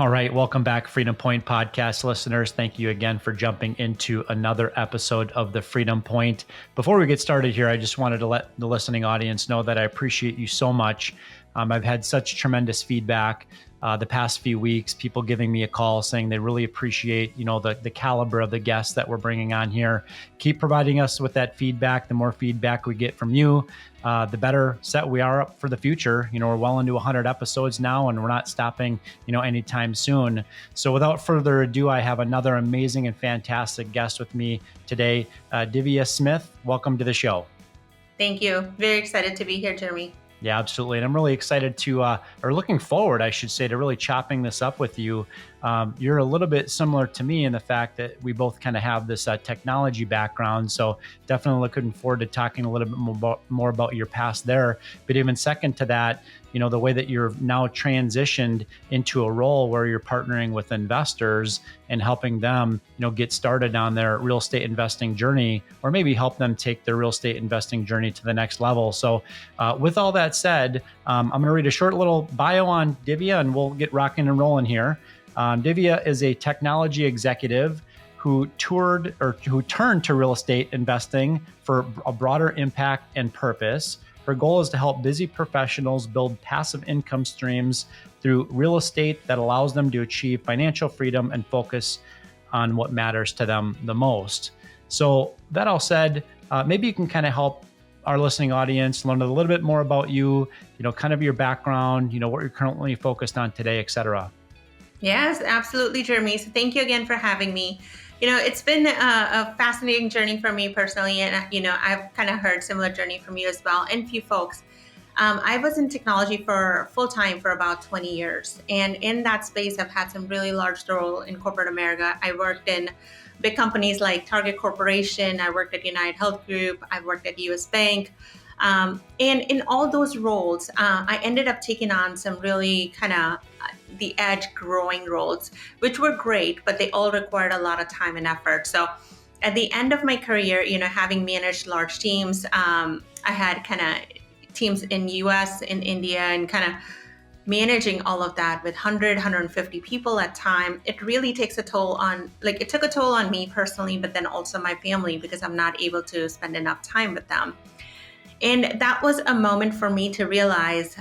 All right. Welcome back, Freedom Point podcast listeners. Thank you again for jumping into another episode of the Freedom Point. Before we get started here, I just wanted to let the listening audience know that I appreciate you so much. I've had such tremendous feedback the past few weeks, people giving me a call saying they really appreciate, the caliber of the guests that we're bringing on here. Keep providing us with that feedback. The more feedback we get from you, the better set we are up for the future. We're well into 100 episodes now, and we're not stopping, anytime soon. So without further ado, I have another amazing and fantastic guest with me today, Divya Smith. Welcome to the show. Thank you. Very excited to be here, Jeremy. Yeah, absolutely. And I'm really excited or looking forward, I should say, to really chopping this up with you. You're a little bit similar to me in the fact that we both kind of have this technology background. So definitely looking forward to talking a little bit more about your past there. But even second to that, the way that you're now transitioned into a role where you're partnering with investors and helping them, get started on their real estate investing journey, or maybe help them take their real estate investing journey to the next level. So with all that said, I'm going to read a short little bio on Divya and we'll get rocking and rolling here. Divya is a technology executive who turned to real estate investing for a broader impact and purpose. Her goal is to help busy professionals build passive income streams through real estate that allows them to achieve financial freedom and focus on what matters to them the most. So that all said, maybe you can kind of help our listening audience learn a little bit more about you, kind of your background, what you're currently focused on today, et cetera. Yes, absolutely, Jeremy. So thank you again for having me. It's been a fascinating journey for me personally, and I've kind of heard similar journey from you as well, and few folks. I was in technology for full time for about 20 years, and in that space, I've had some really large role in corporate America. I worked in big companies like Target Corporation. I worked at United Health Group. I worked at U.S. Bank. And in all those roles, I ended up taking on some really kind of the edge growing roles, which were great, but they all required a lot of time and effort. So at the end of my career, having managed large teams, I had kind of teams in US, in India, and kind of managing all of that with 100, 150 people at time. It really takes a toll on, it took a toll on me personally, but then also my family, because I'm not able to spend enough time with them. And that was a moment for me to realize,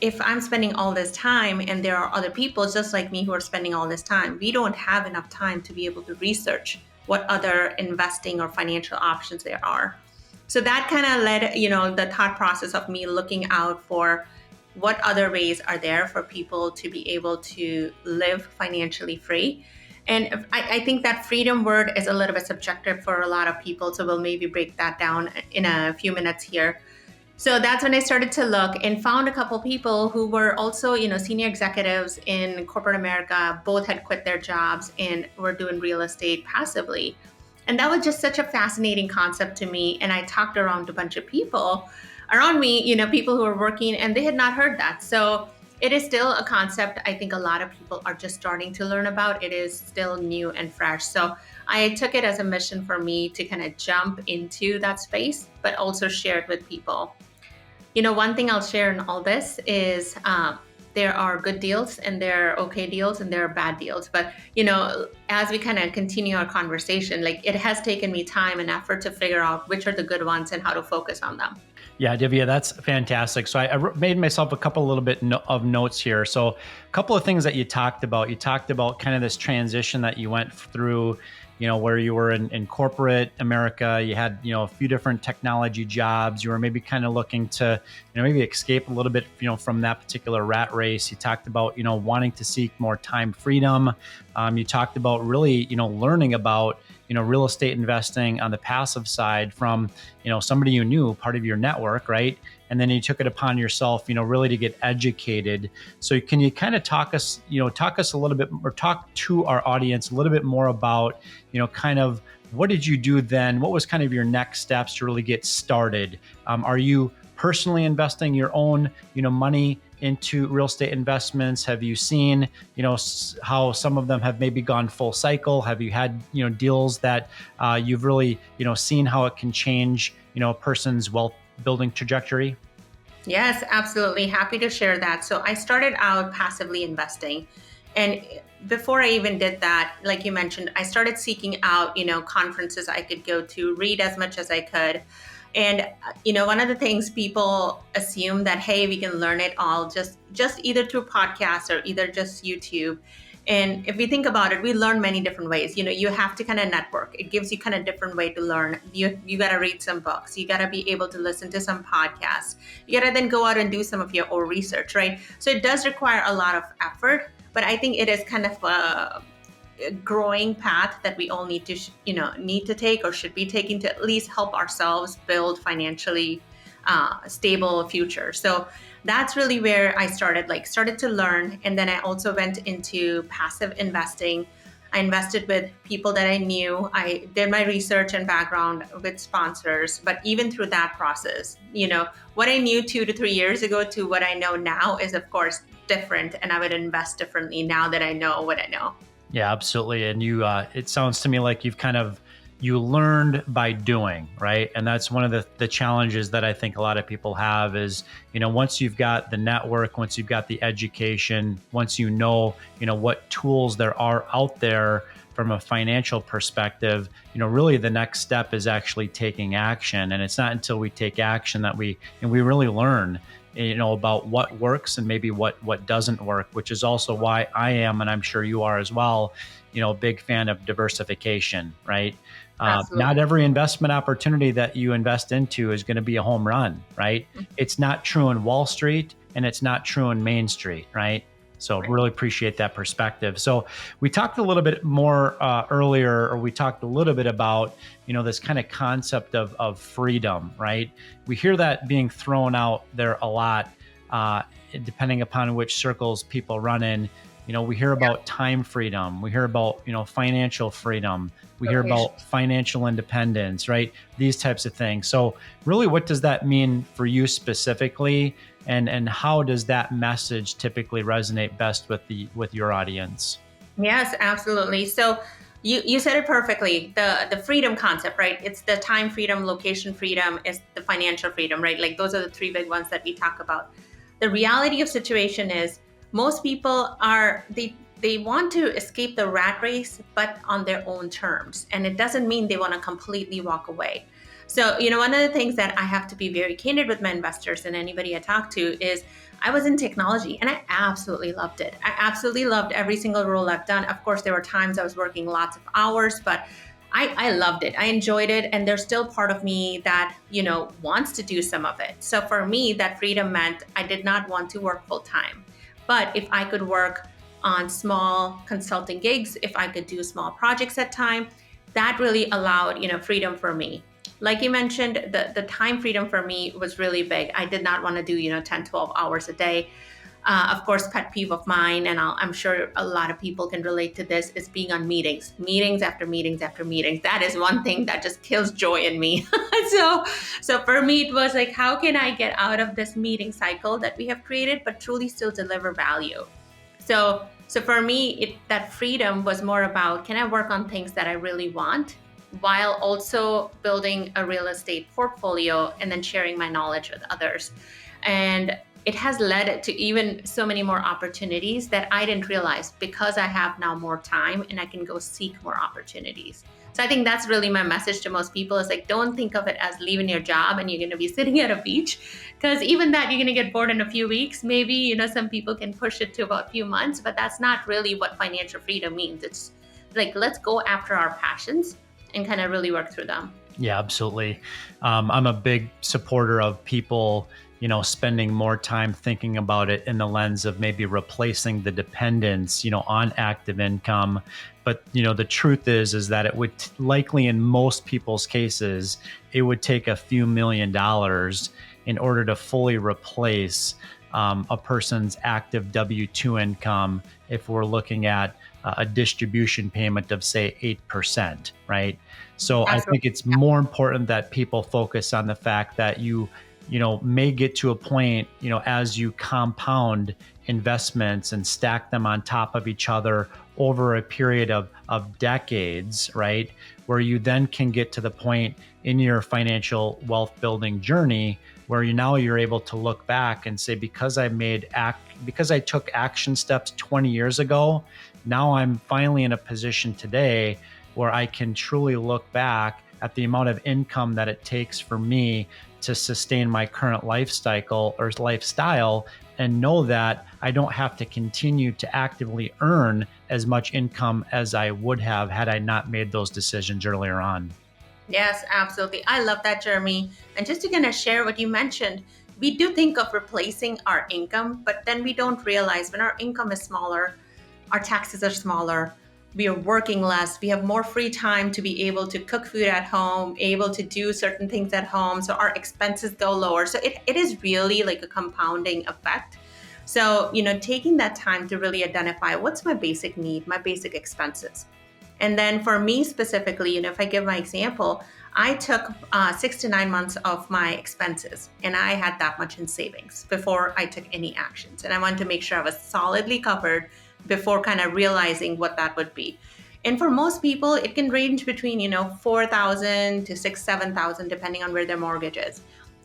if I'm spending all this time and there are other people just like me who are spending all this time, we don't have enough time to be able to research what other investing or financial options there are. So that kind of led, the thought process of me looking out for what other ways are there for people to be able to live financially free. And I think that freedom word is a little bit subjective for a lot of people. So we'll maybe break that down in a few minutes here. So that's when I started to look and found a couple people who were also, senior executives in corporate America. Both had quit their jobs and were doing real estate passively. And that was just such a fascinating concept to me. And I talked around to a bunch of people around me, people who were working, and they had not heard that. So it is still a concept I think a lot of people are just starting to learn about. It is still new and fresh. So I took it as a mission for me to kind of jump into that space, but also share it with people. One thing I'll share in all this is there are good deals and there are okay deals and there are bad deals. But, as we kind of continue our conversation, it has taken me time and effort to figure out which are the good ones and how to focus on them. Yeah, Divya, that's fantastic. So I made myself a couple little bit of notes here. So a couple of things that you talked about. You talked about kind of this transition that you went through, where you were in corporate America. You had, a few different technology jobs. You were maybe kind of looking to, maybe escape a little bit, from that particular rat race. You talked about, wanting to seek more time freedom. You talked about really, learning about, real estate investing on the passive side from, somebody you knew, part of your network, right? And then you took it upon yourself, really to get educated. So can you kind of talk us a little bit, or talk to our audience a little bit more about, kind of what did you do then? What was kind of your next steps to really get started? Are you personally investing your own, money into real estate investments? Have you seen, how some of them have maybe gone full cycle? Have you had, deals that you've really, seen how it can change, a person's wealth building trajectory? Yes, absolutely. Happy to share that. So I started out passively investing. And before I even did that, like you mentioned, I started seeking out, conferences I could go to, read as much as I could. And one of the things people assume that, hey, we can learn it all just either through podcasts or either just YouTube. And if we think about it, we learn many different ways. You have to kind of network. It gives you kind of different way to learn. You got to read some books. You got to be able to listen to some podcasts. You got to then go out and do some of your own research, right? So it does require a lot of effort, but I think it is kind of a growing path that we all need to need to take or should be taking to at least help ourselves build financially stable future. So that's really where I started to learn. And then I also went into passive investing. I invested with people that I knew. I did my research and background with sponsors, but even through that process, what I knew 2 to 3 years ago to what I know now is of course different, and I would invest differently now that I know what I know. Yeah, absolutely. And it sounds to me like you learned by doing, right? And that's one of the challenges that I think a lot of people have is, once you've got the network, once you've got the education, once what tools there are out there from a financial perspective, really the next step is actually taking action. And it's not until we take action that we really learn about what works and maybe what doesn't work, which is also why I am, and I'm sure you are as well, a big fan of diversification, right? Not Absolutely. every investment opportunity that you invest into is going to be a home run, right? It's not true in Wall Street and it's not true in Main Street, right? So really appreciate that perspective. So we talked a little bit more earlier, or we talked a little bit about, this kind of concept of freedom, right? We hear that being thrown out there a lot, depending upon which circles people run in. We hear about time freedom. We hear about, financial freedom. We hear about financial independence, right? These types of things. So really, what does that mean for you specifically? And how does that message typically resonate best with your audience? Yes, absolutely. So you said it perfectly. The freedom concept, right? It's the time freedom, location freedom, is the financial freedom, right? Like those are the three big ones that we talk about. The reality of situation is most people they want to escape the rat race, but on their own terms. And it doesn't mean they want to completely walk away. So, one of the things that I have to be very candid with my investors and anybody I talk to is I was in technology and I absolutely loved it. I absolutely loved every single role I've done. Of course, there were times I was working lots of hours, but I loved it. I enjoyed it. And there's still part of me that, wants to do some of it. So for me, that freedom meant I did not want to work full time. But if I could work on small consulting gigs, if I could do small projects at time, that really allowed, freedom for me. Like you mentioned, the time freedom for me was really big. I did not want to do, 10, 12 hours a day. Of course, pet peeve of mine, and I'm sure a lot of people can relate to this, is being on meetings after meetings after meetings. That is one thing that just kills joy in me. So for me, it was like, how can I get out of this meeting cycle that we have created, but truly still deliver value? So for me, that freedom was more about, can I work on things that I really want, while also building a real estate portfolio and then sharing my knowledge with others. And it has led to even so many more opportunities that I didn't realize, because I have now more time and I can go seek more opportunities. So I think that's really my message to most people, is like, don't think of it as leaving your job and you're going to be sitting at a beach, because even that, you're going to get bored in a few weeks. Maybe, some people can push it to about a few months, but that's not really what financial freedom means. It's like, let's go after our passions and kind of really work through them. Yeah, absolutely. I'm a big supporter of people, spending more time thinking about it in the lens of maybe replacing the dependence, on active income. But, the truth is that it would likely, in most people's cases, it would take a few $1,000,000 in order to fully replace a person's active W-2 income if we're looking at a distribution payment of, say, 8%, right? So I think it's more important that people focus on the fact that you may get to a point, as you compound investments and stack them on top of each other over a period of decades, right? Where you then can get to the point in your financial wealth building journey where now you're able to look back and say, because I took action steps 20 years ago, now I'm finally in a position today where I can truly look back at the amount of income that it takes for me to sustain my current lifestyle and know that I don't have to continue to actively earn as much income as I would have had I not made those decisions earlier on. Yes, absolutely. I love that, Jeremy. And just to kind of share what you mentioned, we do think of replacing our income, but then we don't realize when our income is smaller, our taxes are smaller, we are working less, we have more free time to be able to cook food at home, able to do certain things at home. So our expenses go lower. So it is really like a compounding effect. So, taking that time to really identify what's my basic need, my basic expenses. And then for me specifically, if I give my example, I took 6 to 9 months of my expenses and I had that much in savings before I took any actions. And I wanted to make sure I was solidly covered before kind of realizing what that would be. And for most people, it can range between, 4,000 to 7,000, depending on where their mortgage is.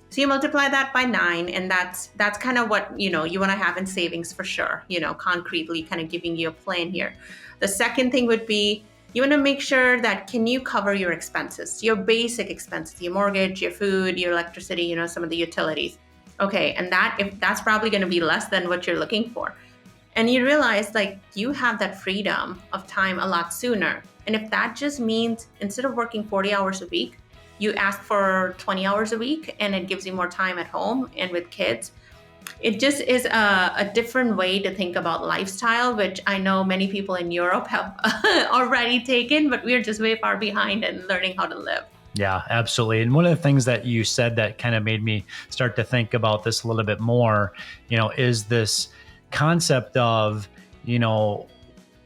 So you multiply that by 9, and that's kind of what, you want to have in savings for sure, concretely kind of giving you a plan here. The second thing would be, you want to make sure that can you cover your expenses, your basic expenses, your mortgage, your food, your electricity, some of the utilities. Okay, and if that's probably going to be less than what you're looking for. And you realize like you have that freedom of time a lot sooner. And if that just means instead of working 40 hours a week, you ask for 20 hours a week and it gives you more time at home and with kids, it just is a different way to think about lifestyle, which I know many people in Europe have already taken, but we're just way far behind in learning how to live. Yeah, absolutely. And one of the things that you said that kind of made me start to think about this a little bit more, is this concept of,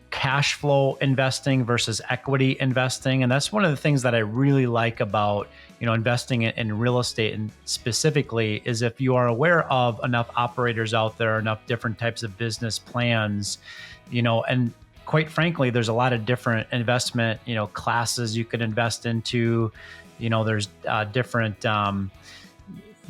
cash flow investing versus equity investing. And that's one of the things that I really like about, investing in real estate, and specifically is if you are aware of enough operators out there, enough different types of business plans, and quite frankly, there's a lot of different investment, classes you could invest into. There's different,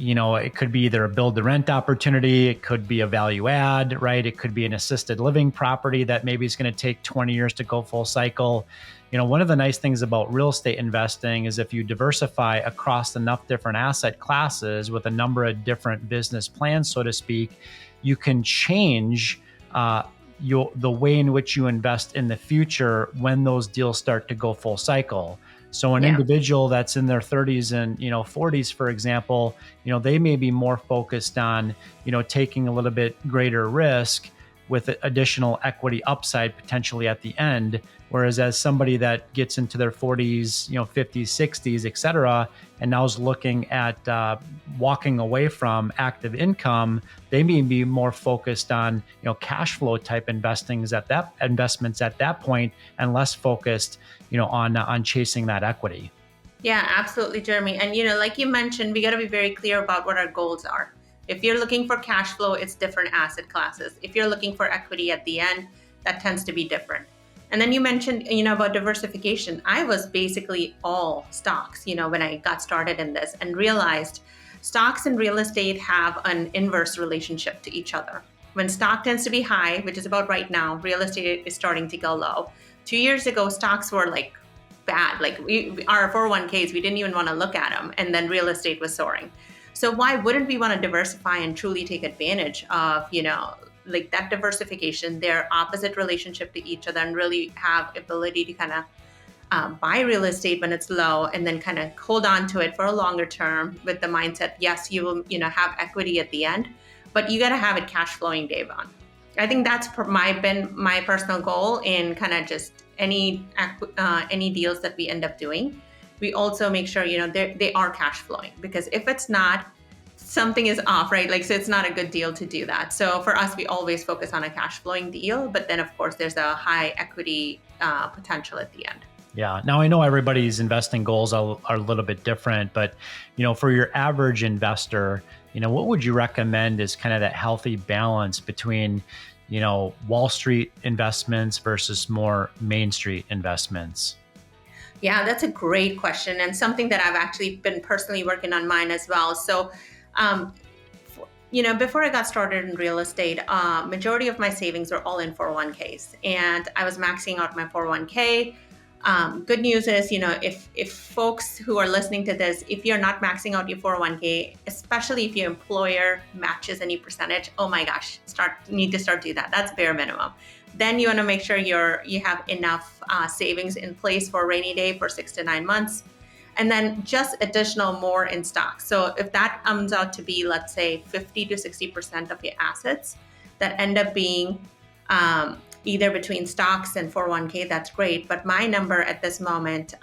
it could be either a build to rent opportunity, it could be a value add, right? It could be an assisted living property that maybe is going to take 20 years to go full cycle. One of the nice things about real estate investing is if you diversify across enough different asset classes with a number of different business plans, so to speak, you can change the way in which you invest in the future when those deals start to go full cycle. So an individual that's in their 30s and 40s, for example, they may be more focused on taking a little bit greater risk with additional equity upside potentially at the end. Whereas as somebody that gets into their 40s, 50s, 60s, et cetera, and now is looking at walking away from active income, they may be more focused on cash flow type investments at that point, and less focused on chasing that equity. Yeah, absolutely, Jeremy. And like you mentioned, we got to be very clear about what our goals are. If you're looking for cash flow, it's different asset classes. If you're looking for equity at the end, that tends to be different. And then you mentioned, about diversification. I was basically all stocks, when I got started in this, and realized stocks and real estate have an inverse relationship to each other. When stock tends to be high, which is about right now, real estate is starting to go low. 2 years ago, stocks were like bad. Like our 401ks, we didn't even want to look at them. And then real estate was soaring. So why wouldn't we want to diversify and truly take advantage of, like that diversification, their opposite relationship to each other, and really have ability to kind of buy real estate when it's low and then kind of hold on to it for a longer term with the mindset, yes, you will, have equity at the end, but you got to have it cash flowing day one. I think that's been my personal goal in kind of just any deals that we end up doing. We also make sure, they are cash flowing, because if it's not, something is off, right? Like, so it's not a good deal to do that. So for us, we always focus on a cash flowing deal, but then of course there's a high equity potential at the end. Yeah. Now I know everybody's investing goals are a little bit different, but for your average investor, what would you recommend is kind of that healthy balance between, Wall Street investments versus more Main Street investments? Yeah, that's a great question, and something that I've actually been personally working on mine as well. So Um, Before I got started in real estate, majority of my savings were all in 401ks, and I was maxing out my 401k. Good news is, if folks who are listening to this, if you're not maxing out your 401k, especially if your employer matches any percentage, oh my gosh, need to start do that. That's bare minimum. Then you want to make sure you have enough savings in place for a rainy day for 6 to 9 months, and then just additional more in stock. So if that comes out to be, let's say, 50 to 60% of your assets that end up being either between stocks and 401k, that's great. But my number at this moment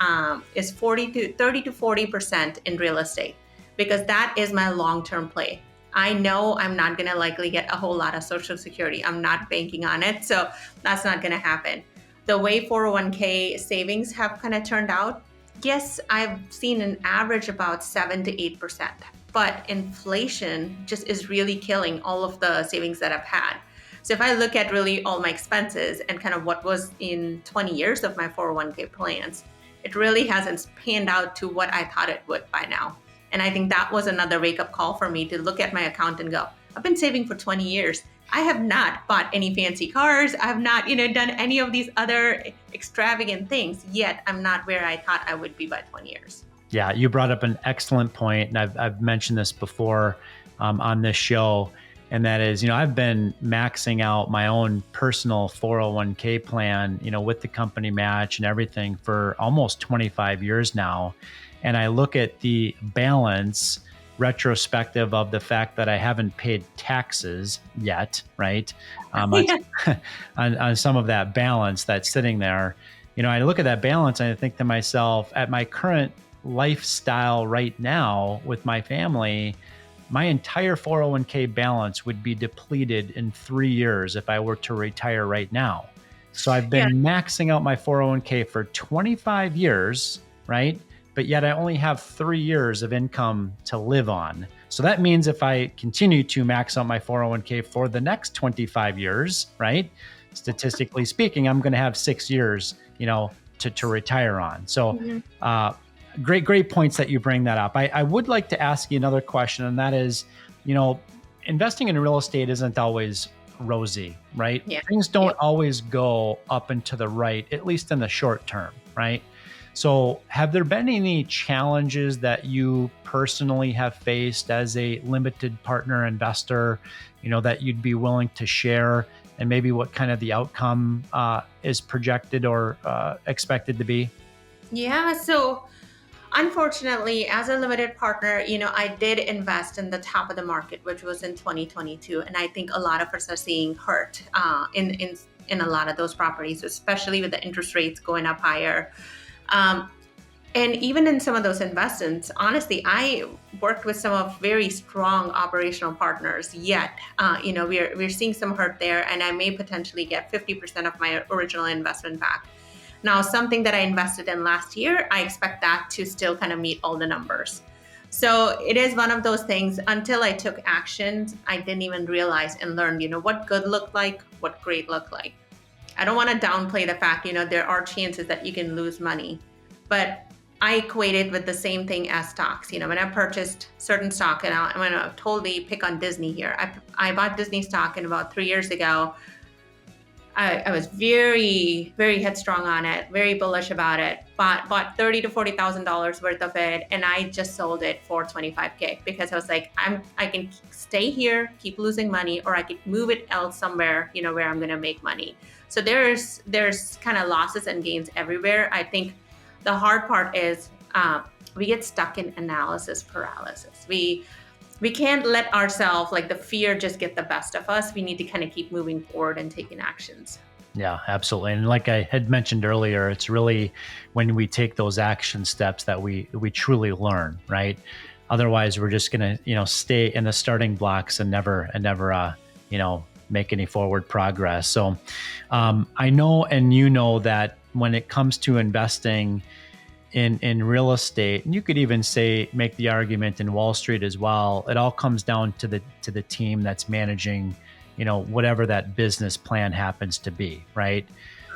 is 30 to 40% in real estate, because that is my long-term play. I know I'm not going to likely get a whole lot of Social Security. I'm not banking on it. So that's not going to happen. The way 401k savings have kind of turned out, yes, I've seen an average about 7 to 8%, but inflation just is really killing all of the savings that I've had. So if I look at really all my expenses and kind of what was in 20 years of my 401k plans, it really hasn't panned out to what I thought it would by now. And I think that was another wake-up call for me to look at my account and go, I've been saving for 20 years. I have not bought any fancy cars. I have not, done any of these other extravagant things, yet I'm not where I thought I would be by 20 years. Yeah, you brought up an excellent point, and I've mentioned this before on this show, and that is, I've been maxing out my own personal 401k plan, with the company match and everything for almost 25 years now. And I look at the balance retrospective of the fact that I haven't paid taxes yet, right? On some of that balance that's sitting there. I look at that balance and I think to myself, at my current lifestyle right now with my family, my entire 401k balance would be depleted in 3 years if I were to retire right now. So I've been maxing out my 401k for 25 years, right? But yet I only have 3 years of income to live on. So that means if I continue to max out my 401k for the next 25 years, right? Statistically speaking, I'm going to have 6 years, to retire on. So great points that you bring that up. I would like to ask you another question, and that is, investing in real estate isn't always rosy, right? Yeah. Things don't always go up and to the right, at least in the short term, right? So have there been any challenges that you personally have faced as a limited partner investor, that you'd be willing to share, and maybe what kind of the outcome is projected or expected to be? Yeah. So unfortunately, as a limited partner, I did invest in the top of the market, which was in 2022. And I think a lot of us are seeing hurt in a lot of those properties, especially with the interest rates going up higher. And even in some of those investments, honestly, I worked with some of very strong operational partners, yet, we're seeing some hurt there, and I may potentially get 50% of my original investment back. Now, something that I invested in last year, I expect that to still kind of meet all the numbers. So it is one of those things, until I took actions, I didn't even realize and learn, what good looked like, what great looked like. I don't want to downplay the fact, there are chances that you can lose money, but I equate it with the same thing as stocks. When I purchased certain stock, and I'm going to totally pick on Disney here. I bought Disney stock in about 3 years ago. I was very, very headstrong on it, very bullish about it, bought $30,000 to $40,000 worth of it, and I just sold it for $25K because I was like, I can stay here, keep losing money, or I could move it else somewhere, where I'm going to make money. So there's kind of losses and gains everywhere. I think the hard part is we get stuck in analysis paralysis. We can't let ourselves, like the fear, just get the best of us. We need to kind of keep moving forward and taking actions. Yeah, absolutely. And like I had mentioned earlier, it's really when we take those action steps that we truly learn, right? Otherwise, we're just going to, stay in the starting blocks and never, make any forward progress. So I know, and that when it comes to investing in real estate, and you could even make the argument in Wall Street as well, it all comes down to the team that's managing, whatever that business plan happens to be, right?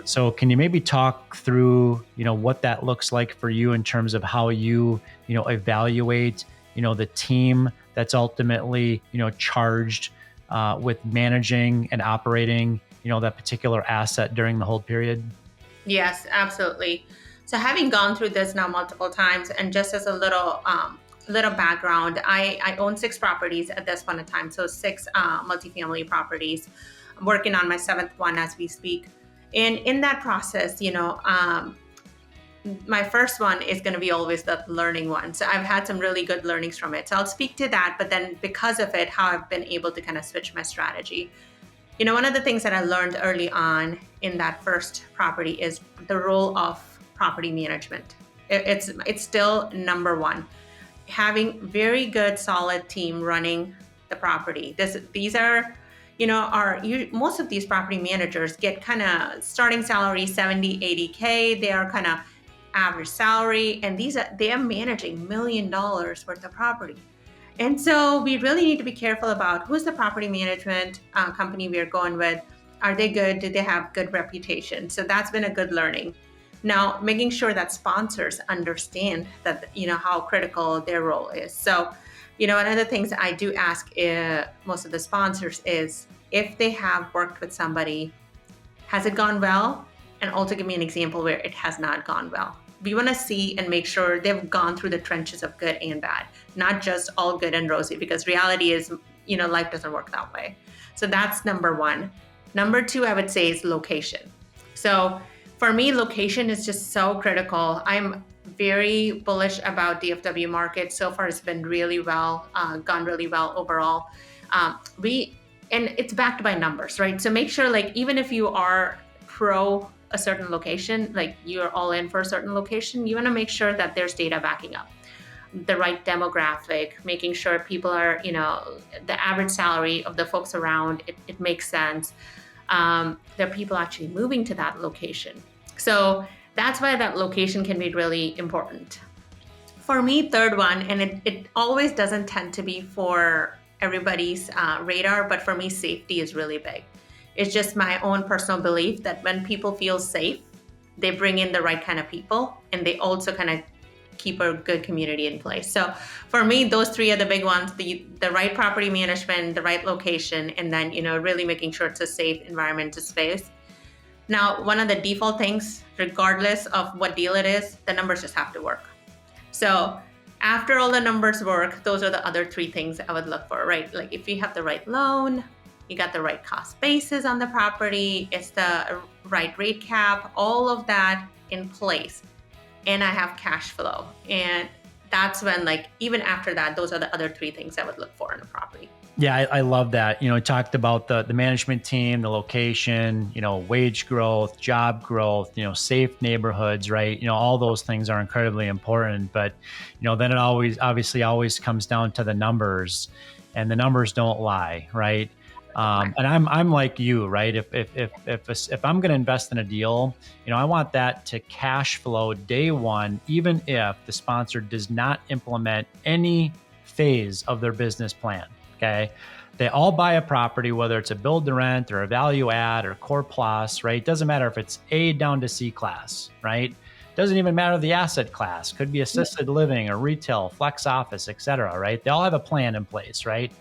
So can you maybe talk through, what that looks like for you in terms of how you, evaluate the team that's ultimately, charged with managing and operating, that particular asset during the hold period? Yes, absolutely. So having gone through this now multiple times, and just as a little background, I own 6 properties at this point in time. So 6 multifamily properties. I'm working on my 7th one as we speak. And in that process, my first one is going to be always the learning one. So I've had some really good learnings from it. So I'll speak to that, but then because of it, how I've been able to kind of switch my strategy. One of the things that I learned early on in that first property is the role of property management. It's still number one. Having very good, solid team running the property. These are, most of these property managers get kind of starting salary 70, 80K. They are kind of average salary, and they are managing $1 million worth of property. And so we really need to be careful about who's the property management company we are going with. Are they good? Do they have good reputation? So that's been a good learning. Now, making sure that sponsors understand that, how critical their role is. So, one of the things I do ask most of the sponsors is if they have worked with somebody, has it gone well? And also give me an example where it has not gone well. We want to see and make sure they've gone through the trenches of good and bad, not just all good and rosy, because reality is, life doesn't work that way. So that's number one. Number two, I would say, is location. So for me, location is just so critical. I'm very bullish about DFW market. So far, it's been really well, gone really well overall. And it's backed by numbers, right? So make sure, even if you are pro a certain location, like you're all in for a certain location, you want to make sure that there's data backing up the right demographic, making sure people are, the average salary of the folks around, it makes sense. There are people actually moving to that location. So that's why that location can be really important. For me, third one, and it always doesn't tend to be for everybody's radar, but for me, safety is really big. It's just my own personal belief that when people feel safe, they bring in the right kind of people, and they also kind of keep a good community in place. So for me, those 3 are the big ones: the right property management, the right location, and then, really making sure it's a safe environment to space. Now, one of the default things, regardless of what deal it is, the numbers just have to work. So after all the numbers work, those are the other 3 things I would look for, right? Like if you have the right loan, you got the right cost basis on the property, it's the right rate cap, all of that in place, and I have cash flow. And that's when, even after that, those are the other 3 things I would look for in a property. Yeah, I love that. You talked about the management team, the location, wage growth, job growth, safe neighborhoods, right? All those things are incredibly important. But, then it always comes down to the numbers, and the numbers don't lie, right? And I'm like you, right? If I'm going to invest in a deal, I want that to cash flow day one, even if the sponsor does not implement any phase of their business plan. Okay. They all buy a property, whether it's a build to rent or a value add or core plus, right? It doesn't matter if it's A down to C class, right? Doesn't even matter the asset class. Could be assisted living or retail, flex office, et cetera, right? They all have a plan in place, right?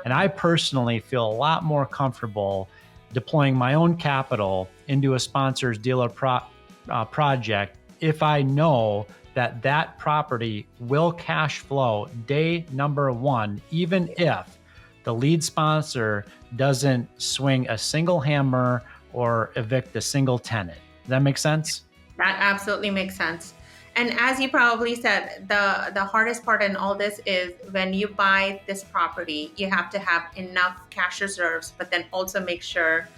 And I personally feel a lot more comfortable deploying my own capital into a sponsor's dealer project if I know that property will cash flow day number 1, even if the lead sponsor doesn't swing a single hammer or evict a single tenant. Does that make sense? That absolutely makes sense. And as you probably said, the hardest part in all this is when you buy this property, you have to have enough cash reserves, but then also make sure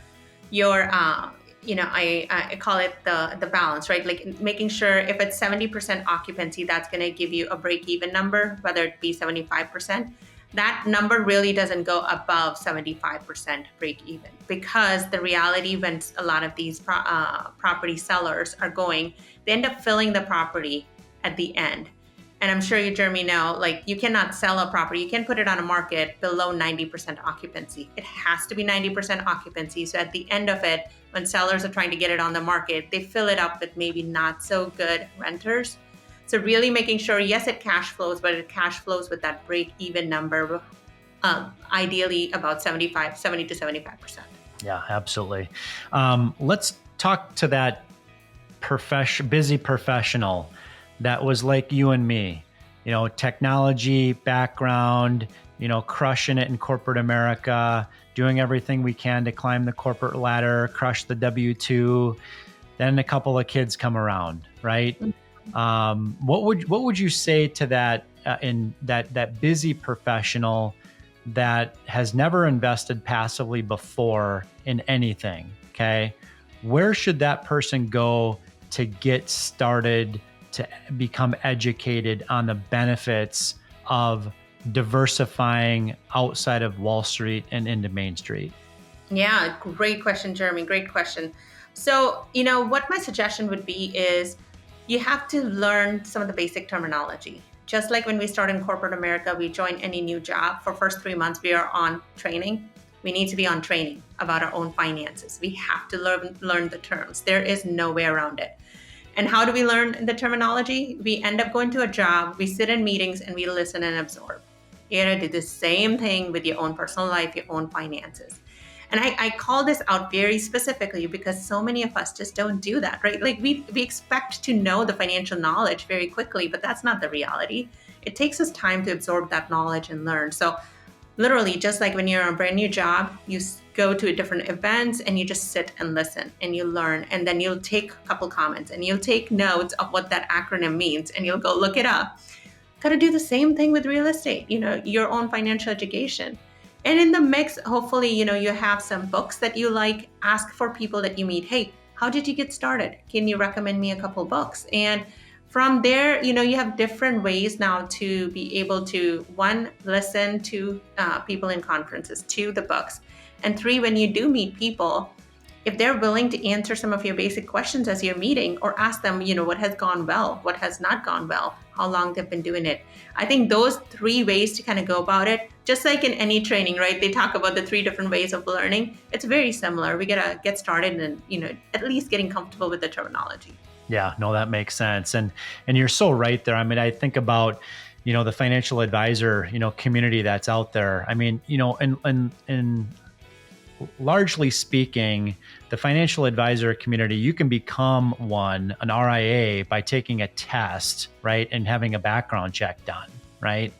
your, I call it the balance, right? Like making sure if it's 70% occupancy, that's going to give you a break-even number, whether it be 75%. That number really doesn't go above 75% break even, because the reality when a lot of these property sellers are going, they end up filling the property at the end. And I'm sure you, Jeremy, know, you cannot sell a property. You can't put it on a market below 90% occupancy. It has to be 90% occupancy. So at the end of it, when sellers are trying to get it on the market, they fill it up with maybe not so good renters. So really making sure, yes, it cash flows, but it cash flows with that break even number, ideally about 70 to 75%. Yeah, absolutely. Let's talk to that busy professional that was like you and me, technology background, crushing it in corporate America, doing everything we can to climb the corporate ladder, crush the W-2. Then a couple of kids come around, right? What would you say to that in that busy professional that has never invested passively before in anything? Okay, where should that person go to get started, to become educated on the benefits of diversifying outside of Wall Street and into Main Street? Yeah, great question, Jeremy. Great question. So, what my suggestion would be is you have to learn some of the basic terminology. Just like when we start in corporate America, we join any new job. For first 3 months, we are on training. We need to be on training about our own finances. We have to learn the terms. There is no way around it. And how do we learn the terminology? We end up going to a job, we sit in meetings, and we listen and absorb. You gotta do the same thing with your own personal life, your own finances. And I call this out very specifically because so many of us just don't do that, right? Like we expect to know the financial knowledge very quickly, but that's not the reality. It takes us time to absorb that knowledge and learn. So literally, just like when you're on a brand new job, you go to different events and you just sit and listen and you learn. And then you'll take a couple comments and you'll take notes of what that acronym means and you'll go look it up. Got to do the same thing with real estate, your own financial education. And in the mix, hopefully, you have some books that you like. Ask for people that you meet. Hey, how did you get started? Can you recommend me a couple books? And from there, you have different ways now to be able to, one, listen to people in conferences, two, the books, and three, when you do meet people, if they're willing to answer some of your basic questions as you're meeting, or ask them, what has gone well, what has not gone well, how long they've been doing it. I think those three ways to kind of go about it, just like in any training, right? They talk about the 3 different ways of learning. It's very similar. We gotta get started and, at least getting comfortable with the terminology. Yeah, no, that makes sense. And you're so right there. I mean, I think about, the financial advisor, community that's out there. I mean, and largely speaking, the financial advisor community, you can become an RIA by taking a test, right? And having a background check done, right?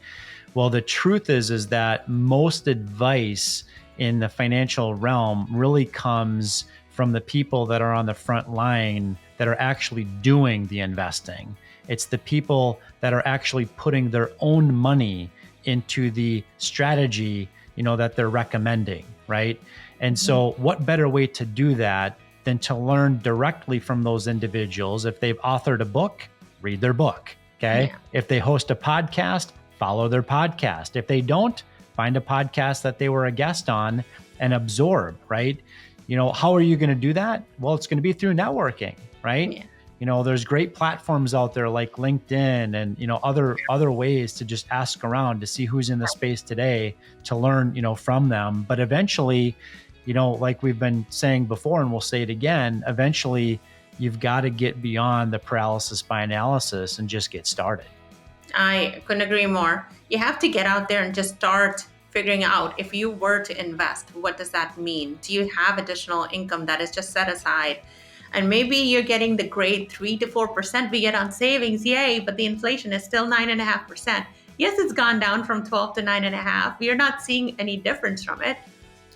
Well, the truth is that most advice in the financial realm really comes from the people that are on the front line that are actually doing the investing. It's the people that are actually putting their own money into the strategy, that they're recommending, right? And so what better way to do that than to learn directly from those individuals? If they've authored a book, read their book, okay? Yeah. If they host a podcast, follow their podcast. If they don't, find a podcast that they were a guest on and absorb, right? How are you going to do that? Well, it's going to be through networking, right? Yeah. There's great platforms out there like LinkedIn and, other ways to just ask around to see who's in the space today to learn, from them. But eventually, like we've been saying before, and we'll say it again, eventually you've got to get beyond the paralysis by analysis and just get started. I couldn't agree more. You have to get out there and just start figuring out, if you were to invest, what does that mean? Do you have additional income that is just set aside? And maybe you're getting the great 3 to 4% we get on savings, yay, but the inflation is still 9.5%. Yes, it's gone down from 12 to 9.5. We are not seeing any difference from it,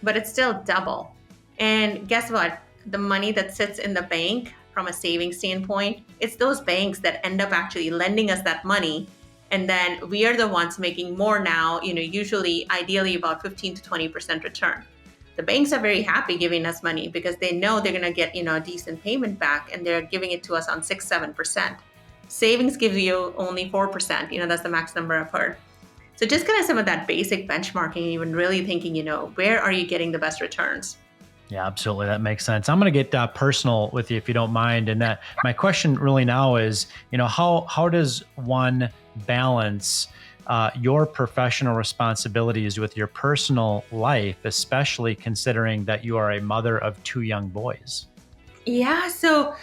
but it's still double. And guess what? The money that sits in the bank from a savings standpoint, it's those banks that end up actually lending us that money. And then we are the ones making more now, usually ideally about 15 to 20% return. The banks are very happy giving us money because they know they're going to get, a decent payment back, and they're giving it to us on 6-7%. Savings gives you only 4%. That's the max number I've heard. So just kind of some of that basic benchmarking, even really thinking, where are you getting the best returns? Yeah, absolutely. That makes sense. I'm going to get personal with you if you don't mind. And that my question really now is, how does one balance your professional responsibilities with your personal life, especially considering that you are a mother of 2 young boys? Yeah. So,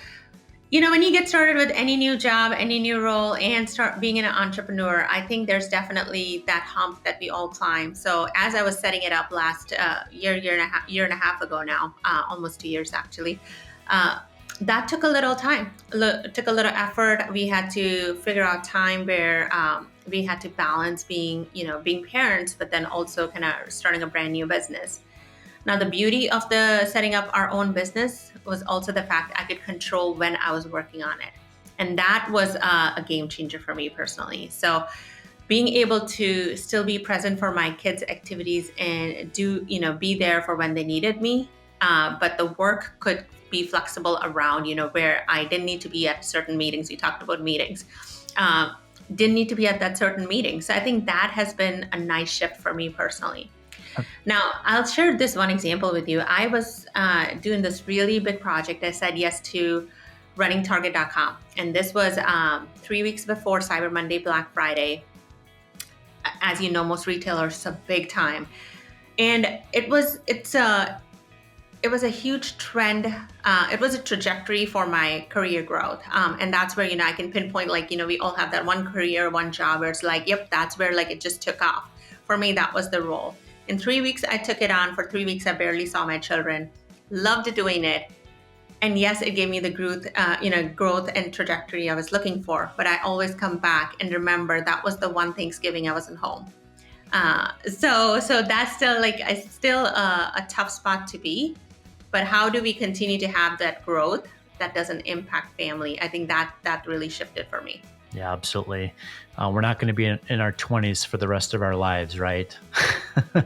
When you get started with any new job, any new role, and start being an entrepreneur, I think there's definitely that hump that we all climb. So as I was setting it up last year and a half ago now, almost 2 years actually, uh, that took a little time, took a little effort. We had to figure out time where we had to balance being parents, but then also kind of starting a brand new business. Now, the beauty of the setting up our own business was also the fact I could control when I was working on it. And that was a game changer for me personally. So being able to still be present for my kids' activities and be there for when they needed me. But the work could be flexible around, where I didn't need to be at certain meetings. We talked about meetings. Uh, didn't need to be at that certain meeting. So I think that has been a nice shift for me personally. Now, I'll share this one example with you. I was doing this really big project. I said yes to running Target.com. And this was 3 weeks before Cyber Monday, Black Friday. As you know, most retailers are big time. And it was a huge trend. It was a trajectory for my career growth. And that's where, I can pinpoint, we all have that one career, one job where it's like, yep, that's where it just took off. For me, that was the role. In 3 weeks, I took it on. For 3 weeks, I barely saw my children. Loved doing it. And yes, it gave me the growth and trajectory I was looking for. But I always come back and remember that was the one Thanksgiving I wasn't home. So that's still a tough spot to be. But how do we continue to have that growth that doesn't impact family? I think that really shifted for me. Yeah, absolutely. We're not going to be in our 20s for the rest of our lives, right?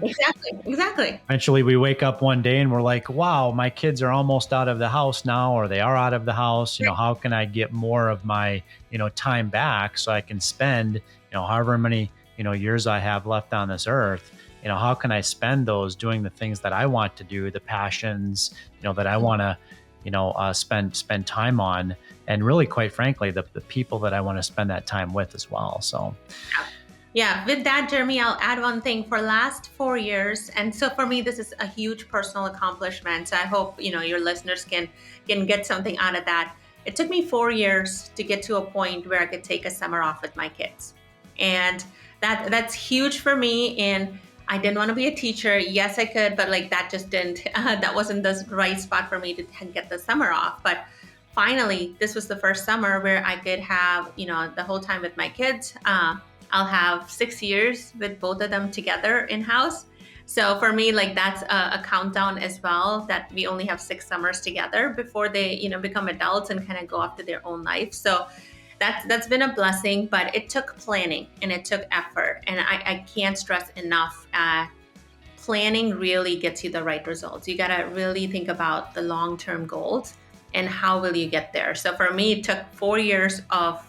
Exactly. Eventually, we wake up one day and we're like, wow, my kids are almost out of the house now, or they are out of the house. How can I get more of my, time back so I can spend, however many, years I have left on this earth? How can I spend those doing the things that I want to do, the passions, that I want to, spend time on, and really, quite frankly, the people that I want to spend that time with as well. So, yeah. With that, Jeremy, I'll add one thing. For last 4 years, and so for me, this is a huge personal accomplishment. So I hope your listeners can get something out of that. It took me 4 years to get to a point where I could take a summer off with my kids, and that's huge for me. And I didn't want to be a teacher. Yes, I could, but that just didn't. That wasn't the right spot for me to get the summer off. But finally, this was the first summer where I could have, the whole time with my kids. I'll have 6 years with both of them together in house. So for me, that's a countdown as well, that we only have 6 summers together before they, become adults and kind of go off to their own life. So that's been a blessing, but it took planning and it took effort. And I can't stress enough, planning really gets you the right results. You got to really think about the long-term goals and how will you get there. So for me, it took 4 years of,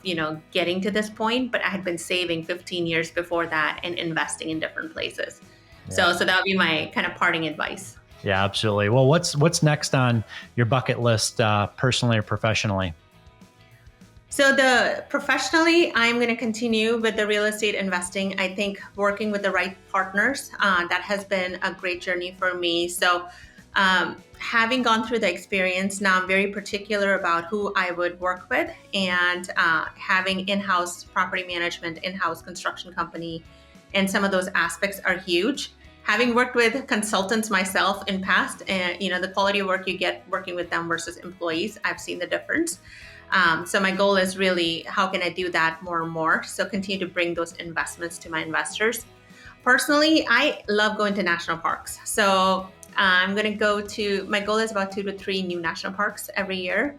getting to this point, but I had been saving 15 years before that and investing in different places. Yeah. So that would be my kind of parting advice. Yeah, absolutely. Well, what's next on your bucket list, personally or professionally? So professionally, I'm going to continue with the real estate investing. I think working with the right partners, that has been a great journey for me. So having gone through the experience, now I'm very particular about who I would work with, and having in-house property management, in-house construction company, and some of those aspects are huge. Having worked with consultants myself in past, and the quality of work you get working with them versus employees, I've seen the difference. So my goal is really, how can I do that more and more? So continue to bring those investments to my investors. Personally, I love going to national parks. So I'm going to my goal is about 2 to 3 new national parks every year.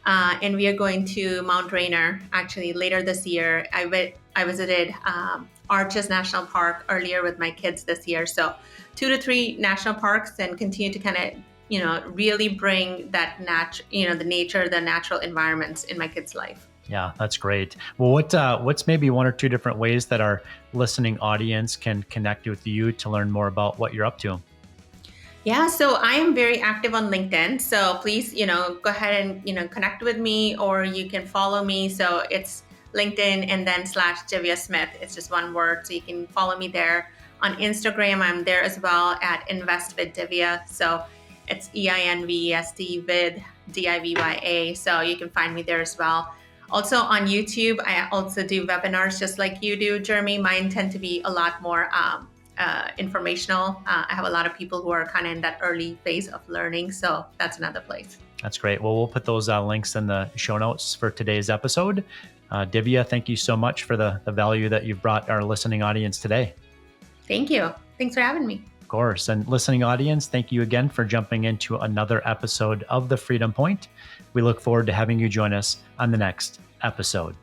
And we are going to Mount Rainier actually later this year. I visited Arches National Park earlier with my kids this year. So 2 to 3 national parks, and continue to kind of really bring that the nature, the natural environments in my kids' life. Yeah, that's great. Well, what's maybe 1 or 2 different ways that our listening audience can connect with you to learn more about what you're up to? Yeah, so I am very active on LinkedIn. So please, go ahead and, connect with me, or you can follow me. So it's LinkedIn and then /Divya Smith. It's just one word. So you can follow me there. On Instagram, I'm there as well at Invest with Divya. So it's EINVEST with Divya. So you can find me there as well. Also on YouTube, I also do webinars just like you do, Jeremy. Mine tend to be a lot more informational. I have a lot of people who are kind of in that early phase of learning. So that's another place. That's great. Well, we'll put those links in the show notes for today's episode. Divya, thank you so much for the value that you've brought our listening audience today. Thank you. Thanks for having me. Of course. And listening audience, thank you again for jumping into another episode of The Freedom Point. We look forward to having you join us on the next episode.